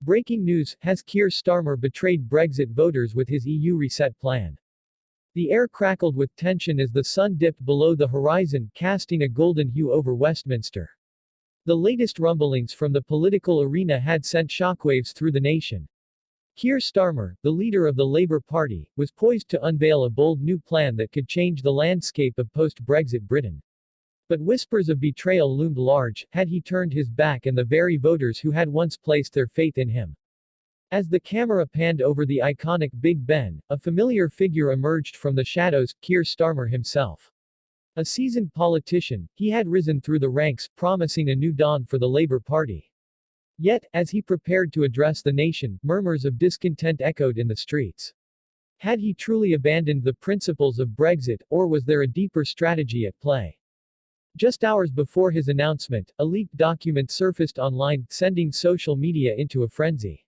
Breaking news, has Keir Starmer betrayed Brexit voters with his EU reset plan? The air crackled with tension as the sun dipped below the horizon, casting a golden hue over Westminster. The latest rumblings from the political arena had sent shockwaves through the nation. Keir Starmer, the leader of the Labour Party, was poised to unveil a bold new plan that could change the landscape of post-Brexit Britain. But whispers of betrayal loomed large, had he turned his back on the very voters who had once placed their faith in him. As the camera panned over the iconic Big Ben, a familiar figure emerged from the shadows, Keir Starmer himself. A seasoned politician, he had risen through the ranks, promising a new dawn for the Labour Party. Yet, as he prepared to address the nation, murmurs of discontent echoed in the streets. Had he truly abandoned the principles of Brexit, or was there a deeper strategy at play? Just hours before his announcement, a leaked document surfaced online, sending social media into a frenzy.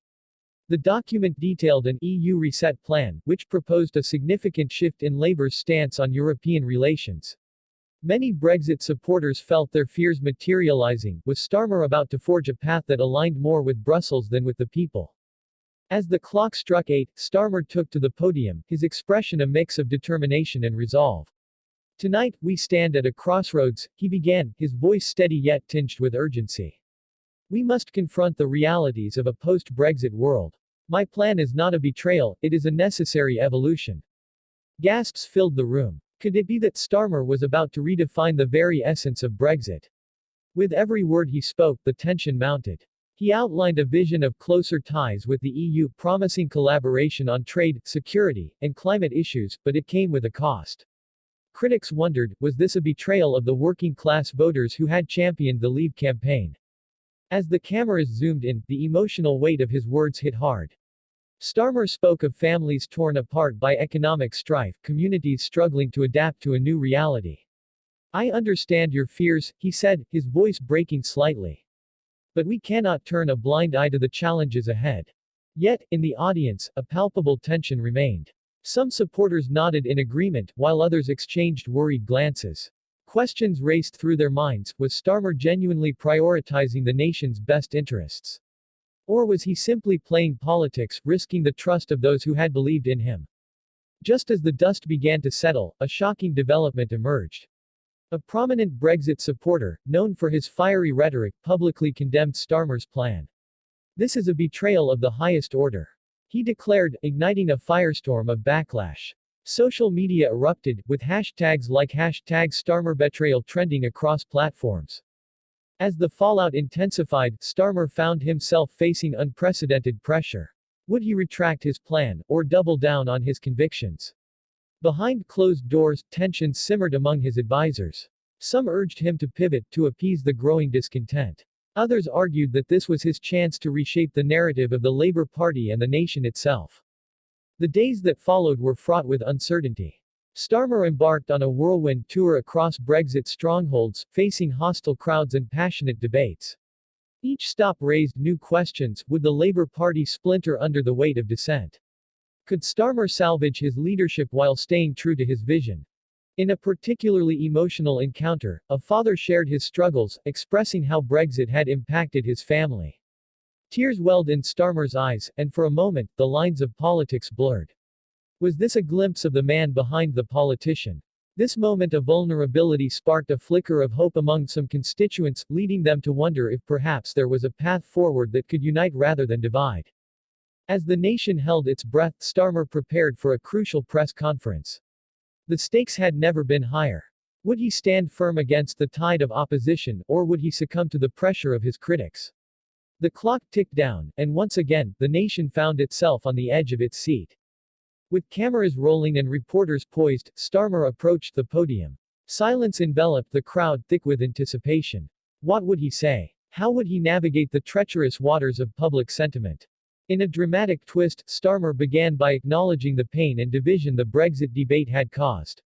The document detailed an EU reset plan, which proposed a significant shift in Labour's stance on European relations. Many Brexit supporters felt their fears materializing, with Starmer about to forge a path that aligned more with Brussels than with the people. As the clock struck 8, Starmer took to the podium, his expression a mix of determination and resolve. Tonight, we stand at a crossroads, he began, his voice steady yet tinged with urgency. We must confront the realities of a post-Brexit world. My plan is not a betrayal, it is a necessary evolution. Gasps filled the room. Could it be that Starmer was about to redefine the very essence of Brexit? With every word he spoke, the tension mounted. He outlined a vision of closer ties with the EU, promising collaboration on trade, security, and climate issues, but it came with a cost. Critics wondered, was this a betrayal of the working-class voters who had championed the Leave campaign? As the cameras zoomed in, the emotional weight of his words hit hard. Starmer spoke of families torn apart by economic strife, communities struggling to adapt to a new reality. I understand your fears, he said, his voice breaking slightly. But we cannot turn a blind eye to the challenges ahead. Yet, in the audience, a palpable tension remained. Some supporters nodded in agreement, while others exchanged worried glances. Questions raced through their minds, was Starmer genuinely prioritizing the nation's best interests? Or was he simply playing politics, risking the trust of those who had believed in him? Just as the dust began to settle, a shocking development emerged. A prominent Brexit supporter, known for his fiery rhetoric, publicly condemned Starmer's plan. This is a betrayal of the highest order, he declared, igniting a firestorm of backlash. Social media erupted, with hashtags like #StarmerBetrayal trending across platforms. As the fallout intensified, Starmer found himself facing unprecedented pressure. Would he retract his plan, or double down on his convictions? Behind closed doors, tensions simmered among his advisors. Some urged him to pivot, to appease the growing discontent. Others argued that this was his chance to reshape the narrative of the Labour Party and the nation itself. The days that followed were fraught with uncertainty. Starmer embarked on a whirlwind tour across Brexit strongholds, facing hostile crowds and passionate debates. Each stop raised new questions. Would the Labour Party splinter under the weight of dissent? Could Starmer salvage his leadership while staying true to his vision? In a particularly emotional encounter, a father shared his struggles, expressing how Brexit had impacted his family. Tears welled in Starmer's eyes, and for a moment, the lines of politics blurred. Was this a glimpse of the man behind the politician? This moment of vulnerability sparked a flicker of hope among some constituents, leading them to wonder if perhaps there was a path forward that could unite rather than divide. As the nation held its breath, Starmer prepared for a crucial press conference. The stakes had never been higher. Would he stand firm against the tide of opposition, or would he succumb to the pressure of his critics? The clock ticked down, and once again, the nation found itself on the edge of its seat. With cameras rolling and reporters poised, Starmer approached the podium. Silence enveloped the crowd, thick with anticipation. What would he say? How would he navigate the treacherous waters of public sentiment? In a dramatic twist, Starmer began by acknowledging the pain and division the Brexit debate had caused.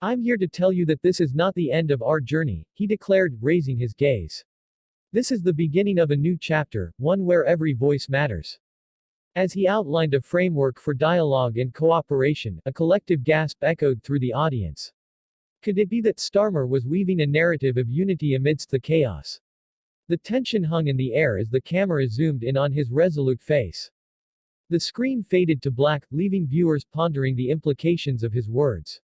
I'm here to tell you that this is not the end of our journey, he declared, raising his gaze. This is the beginning of a new chapter, one where every voice matters. As he outlined a framework for dialogue and cooperation, a collective gasp echoed through the audience. Could it be that Starmer was weaving a narrative of unity amidst the chaos? The tension hung in the air as the camera zoomed in on his resolute face. The screen faded to black, leaving viewers pondering the implications of his words.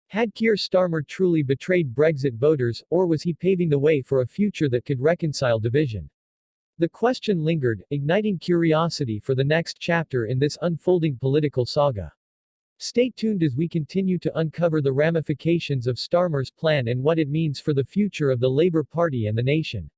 Had Keir Starmer truly betrayed Brexit voters, or was he paving the way for a future that could reconcile division? The question lingered, igniting curiosity for the next chapter in this unfolding political saga. Stay tuned as we continue to uncover the ramifications of Starmer's plan and what it means for the future of the Labour Party and the nation.